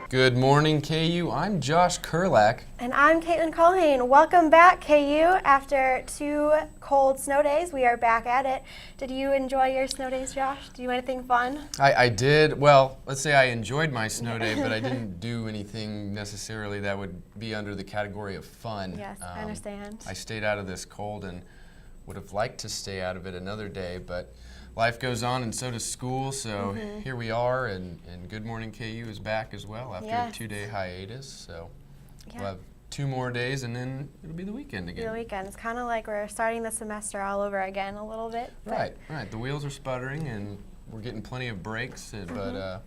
Good morning, KU. I'm Josh Kurlak. And I'm Caitlin Culhane. Welcome back, KU. After 2 cold snow days, we are back at it. Did you enjoy your snow days, Josh? Did you do anything fun? I did. Well, let's say I enjoyed my snow day, but I didn't do anything necessarily that would be under the category of fun. Yes, I understand. I stayed out of this cold and would have liked to stay out of it another day, but life goes on and so does school, so here we are, and Good Morning KU is back as well after a 2-day hiatus, so we'll have 2 more days and then it'll be the weekend again. The weekend. It's kind of like we're starting the semester all over again a little bit. Right. The wheels are sputtering and we're getting plenty of breaks, but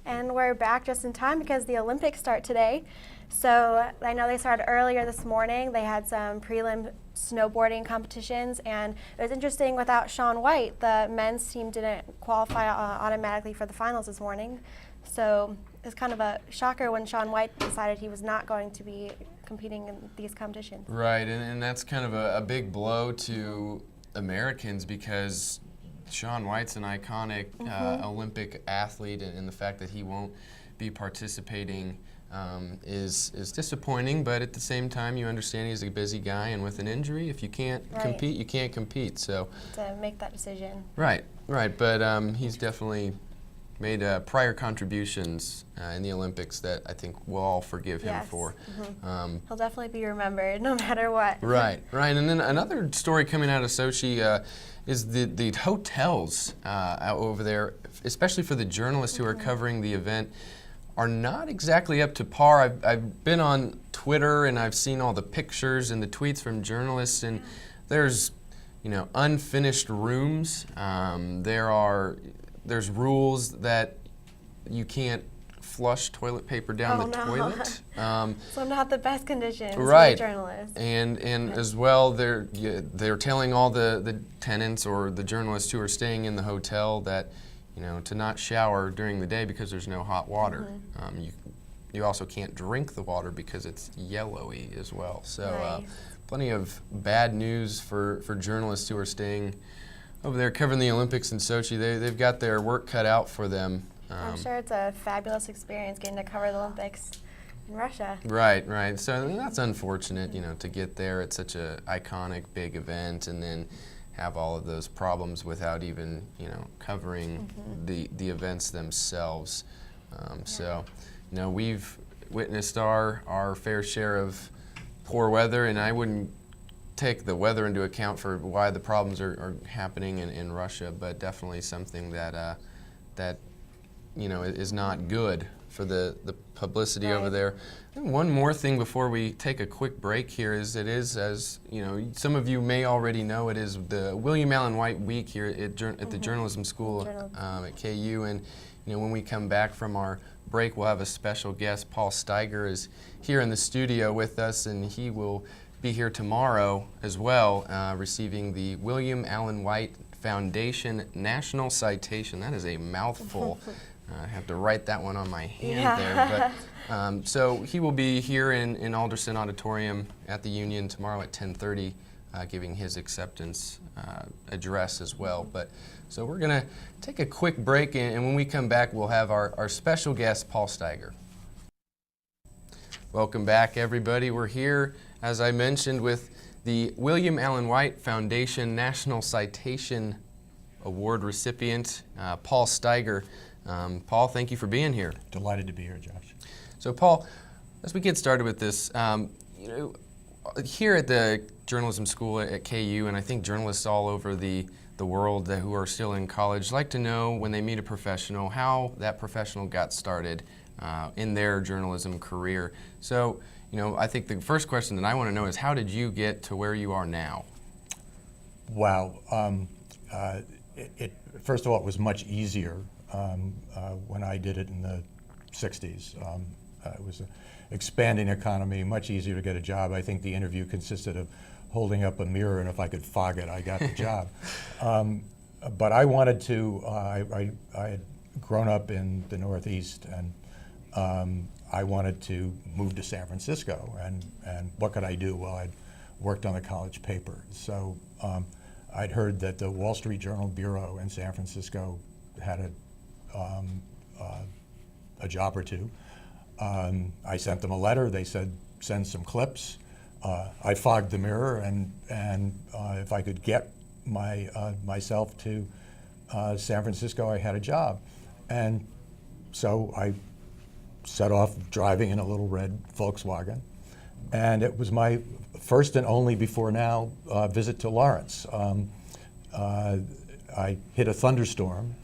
and we're back just in time because the Olympics start today. So I know they started earlier this morning. They had some prelim snowboarding competitions, and it was interesting without Shaun White. The men's team didn't qualify automatically for the finals this morning. So it's kind of a shocker when Shaun White decided he was not going to be competing in these competitions. Right, and that's kind of a big blow to Americans because Shaun White's an iconic Olympic athlete, and the fact that he won't be participating is disappointing, but at the same time you understand he's a busy guy, and with an injury, if you can't compete, you can't compete. So to make that decision. Right, but he's definitely made prior contributions in the Olympics that I think we'll all forgive him for. He'll definitely be remembered no matter what. Right, and then another story coming out of Sochi is the hotels out over there, especially for the journalists who are covering the event, are not exactly up to par. I've been on Twitter and I've seen all the pictures and the tweets from journalists, and there's unfinished rooms. There's rules that you can't flush toilet paper down the toilet. So not the best conditions for journalists. And as well, they're telling all the tenants or the journalists who are staying in the hotel that to not shower during the day because there's no hot water. You also can't drink the water because it's yellowy as well. So plenty of bad news for journalists who are staying over there covering the Olympics in Sochi. They've got their work cut out for them. I'm sure it's a fabulous experience getting to cover the Olympics in Russia. Right. So that's unfortunate, to get there. It's such an iconic, big event, and then have all of those problems without even, covering the events themselves. So, we've witnessed our fair share of poor weather, and I wouldn't take the weather into account for why the problems are happening in Russia, but definitely something that is not good for the publicity over there. And one more thing before we take a quick break here is as some of you may already know, it is the William Allen White Week here at the Journalism School at KU, and when we come back from our break, we'll have a special guest. Paul Steiger is here in the studio with us, and he will be here tomorrow as well, receiving the William Allen White Foundation National Citation. That is a mouthful. I have to write that one on my hand there. But so he will be here in Alderson Auditorium at the Union tomorrow at 10:30, giving his acceptance address as well. But so we're going to take a quick break, and when we come back, we'll have our special guest, Paul Steiger. Welcome back, everybody. We're here, as I mentioned, with the William Allen White Foundation National Citation Award recipient, Paul Steiger. Paul, thank you for being here. Delighted to be here, Josh. So, Paul, as we get started with this, here at the Journalism School at KU, and I think journalists all over the world who are still in college like to know when they meet a professional how that professional got started in their journalism career. So, I think the first question that I want to know is, how did you get to where you are now? Wow. First of all, it was much easier when I did it in the 60s. It was an expanding economy, much easier to get a job. I think the interview consisted of holding up a mirror, and if I could fog it, I got the job. But I wanted to, I had grown up in the Northeast, and I wanted to move to San Francisco, and what could I do? Well, I'd worked on the college paper. So I'd heard that the Wall Street Journal Bureau in San Francisco had a job or two. I sent them a letter. They said, send some clips. I fogged the mirror, and if I could get myself to San Francisco, I had a job. And so I set off driving in a little red Volkswagen. And it was my first and only before now visit to Lawrence. I hit a thunderstorm.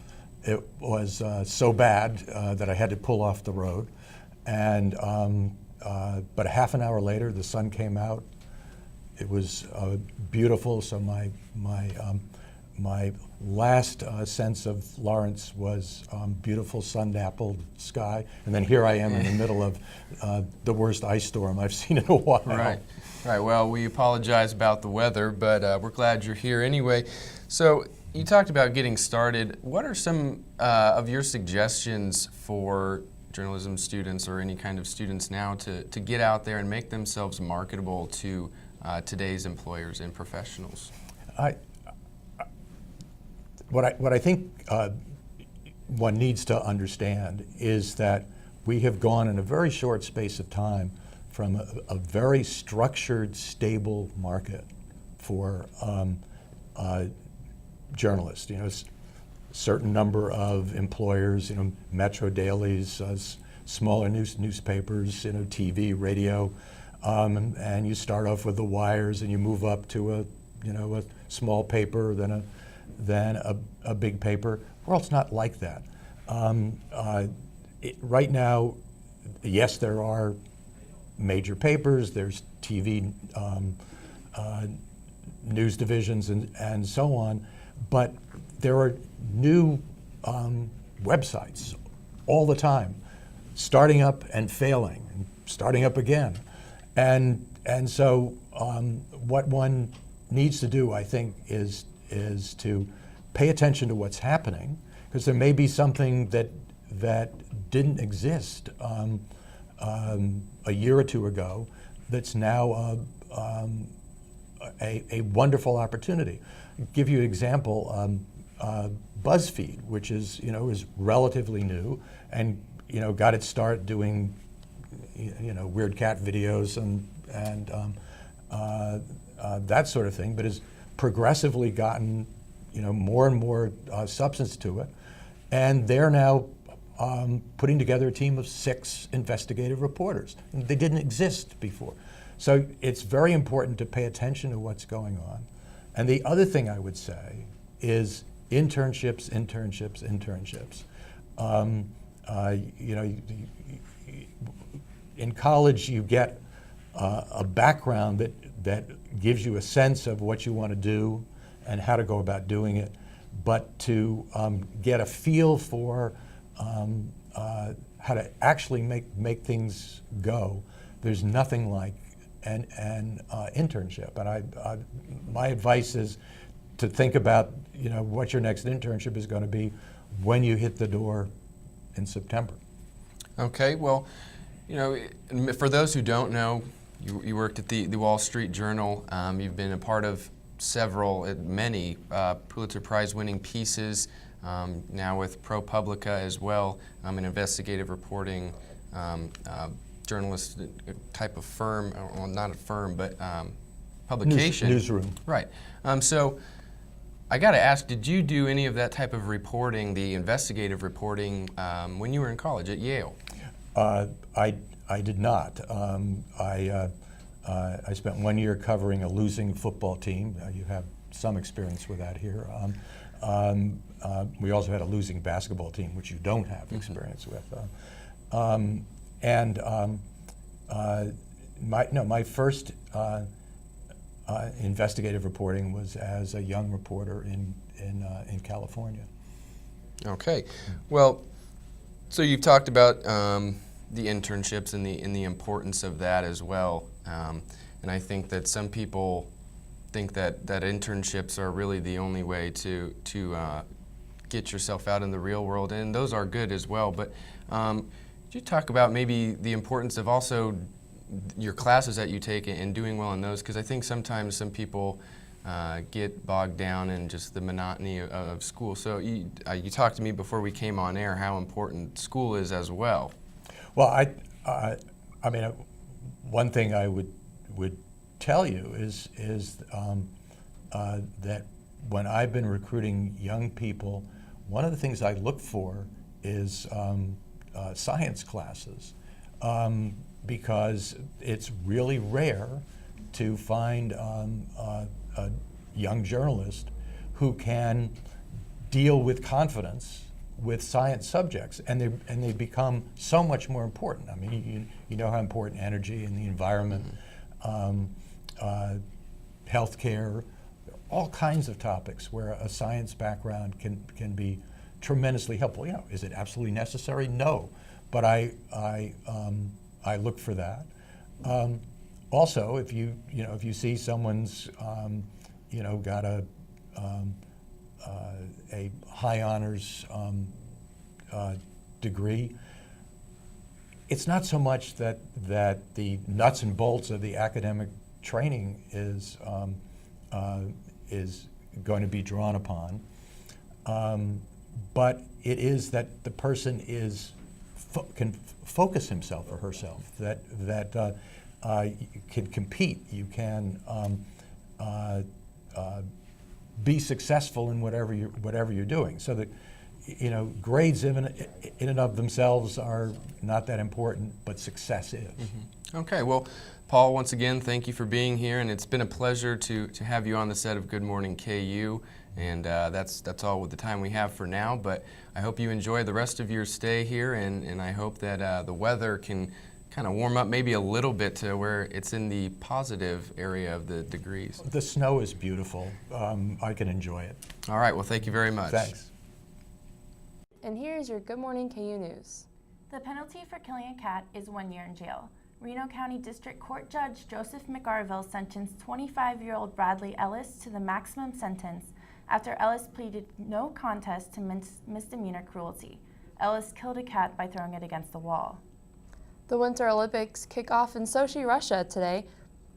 It was so bad that I had to pull off the road. And but a half an hour later, the sun came out. It was beautiful. So my last sense of Lawrence was beautiful sun-dappled sky, and then here I am in the middle of the worst ice storm I've seen in a while. Right. Right. Well, we apologize about the weather, but we're glad you're here anyway. So you talked about getting started. What are some of your suggestions for journalism students or any kind of students now to get out there and make themselves marketable to today's employers and professionals? What I think one needs to understand is that we have gone in a very short space of time from a very structured, stable market for journalists. You know, certain number of employers, you know, metro dailies, smaller newspapers, you know, TV, radio, and you start off with the wires and you move up to a small paper, then a big paper. Well, it's not like that. Right now, yes, there are major papers, there's TV news divisions and so on, but there are new websites all the time, starting up and failing, and starting up again. And so what one needs to do, I think, is to pay attention to what's happening, because there may be something that didn't exist a year or two ago that's now a wonderful opportunity. I'll give you an example. BuzzFeed, which is relatively new, and got its start doing weird cat videos and that sort of thing, but has progressively gotten more and more substance to it, and they're now putting together a team of 6 investigative reporters. They didn't exist before. So it's very important to pay attention to what's going on. And the other thing I would say is internships. In college, you get a background that gives you a sense of what you want to do and how to go about doing it. But to get a feel for how to actually make things go, there's nothing like an internship. And my advice is to think about what your next internship is going to be when you hit the door in September. Okay, well, for those who don't know, you worked at the Wall Street Journal. You've been a part of many Pulitzer Prize winning pieces, now with ProPublica as well, an investigative reporting journalist type of firm, well, not a firm, but publication. Newsroom. Right. So I got to ask, did you do any of that type of reporting, the investigative reporting, when you were in college at Yale? I did not. I spent 1 year covering a losing football team. You have some experience with that here. We also had a losing basketball team, which you don't have experience with. My first investigative reporting was as a young reporter in California. Okay, well, so you've talked about the internships and the importance of that as well, and I think that some people think that internships are really the only way to get yourself out in the real world, and those are good as well. But could you talk about maybe the importance of also your classes that you take and doing well in those? Because I think sometimes some people get bogged down in just the monotony of school. So you talked to me before we came on air how important school is as well. Well, I mean, one thing I would tell you is that when I've been recruiting young people, one of the things I look for is science classes, because it's really rare to find a young journalist who can deal with confidence with science subjects, and they become so much more important. I mean, you know how important energy and the environment, healthcare, all kinds of topics where a science background can be tremendously helpful. You know, is it absolutely necessary? No, but I look for that. Also, if you see someone's got a high honors degree, it's not so much that the nuts and bolts of the academic training is going to be drawn upon, but it is that the person can focus himself or herself, that can compete, you can be successful in whatever you're doing. So that, grades in and of themselves are not that important, but success is. Mm-hmm. Okay, well, Paul, once again, thank you for being here, and it's been a pleasure to have you on the set of Good Morning KU, and that's all with the time we have for now, but I hope you enjoy the rest of your stay here, and I hope that the weather can kind of warm up maybe a little bit to where it's in the positive area of the degrees. The snow is beautiful. I can enjoy it. All right, well, thank you very much. Thanks. And here is your Good Morning KU News. The penalty for killing a cat is 1 year in jail. Reno County District Court Judge Joseph McGarville sentenced 25-year-old Bradley Ellis to the maximum sentence after Ellis pleaded no contest to misdemeanor cruelty. Ellis killed a cat by throwing it against the wall. The Winter Olympics kick off in Sochi, Russia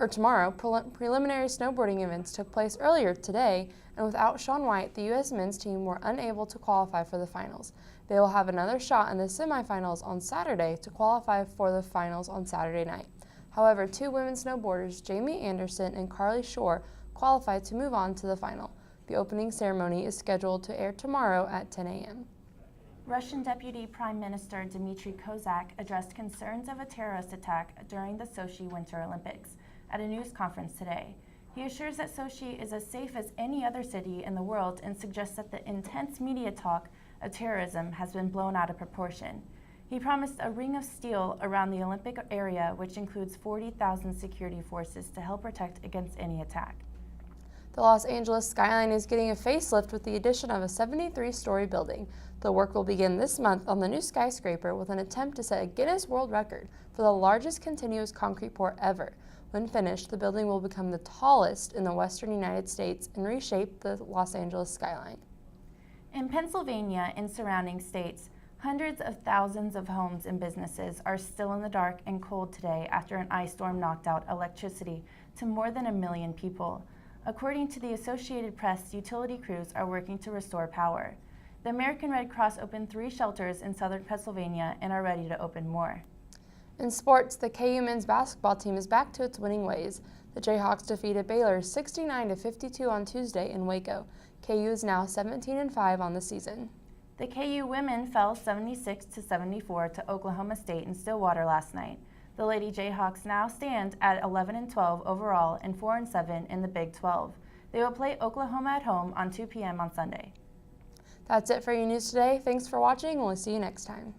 tomorrow. Preliminary snowboarding events took place earlier today, and without Shaun White, the U.S. men's team were unable to qualify for the finals. They will have another shot in the semifinals on Saturday to qualify for the finals on Saturday night. However, 2 women snowboarders, Jamie Anderson and Carly Shore, qualified to move on to the final. The opening ceremony is scheduled to air tomorrow at 10 a.m. Russian Deputy Prime Minister Dmitry Kozak addressed concerns of a terrorist attack during the Sochi Winter Olympics at a news conference today. He assures that Sochi is as safe as any other city in the world and suggests that the intense media talk of terrorism has been blown out of proportion. He promised a ring of steel around the Olympic area, which includes 40,000 security forces to help protect against any attack. The Los Angeles skyline is getting a facelift with the addition of a 73-story building. The work will begin this month on the new skyscraper with an attempt to set a Guinness World Record for the largest continuous concrete pour ever. When finished, the building will become the tallest in the western United States and reshape the Los Angeles skyline. In Pennsylvania and surrounding states, hundreds of thousands of homes and businesses are still in the dark and cold today after an ice storm knocked out electricity to more than 1 million people. According to the Associated Press, utility crews are working to restore power. The American Red Cross opened 3 shelters in southern Pennsylvania and are ready to open more. In sports, the KU men's basketball team is back to its winning ways. The Jayhawks defeated Baylor 69-52 on Tuesday in Waco. KU is now 17-5 on the season. The KU women fell 76-74 to Oklahoma State in Stillwater last night. The Lady Jayhawks now stand at 11-12 overall and 4-7 in the Big 12. They will play Oklahoma at home on 2 p.m. on Sunday. That's it for your news today. Thanks for watching, and we'll see you next time.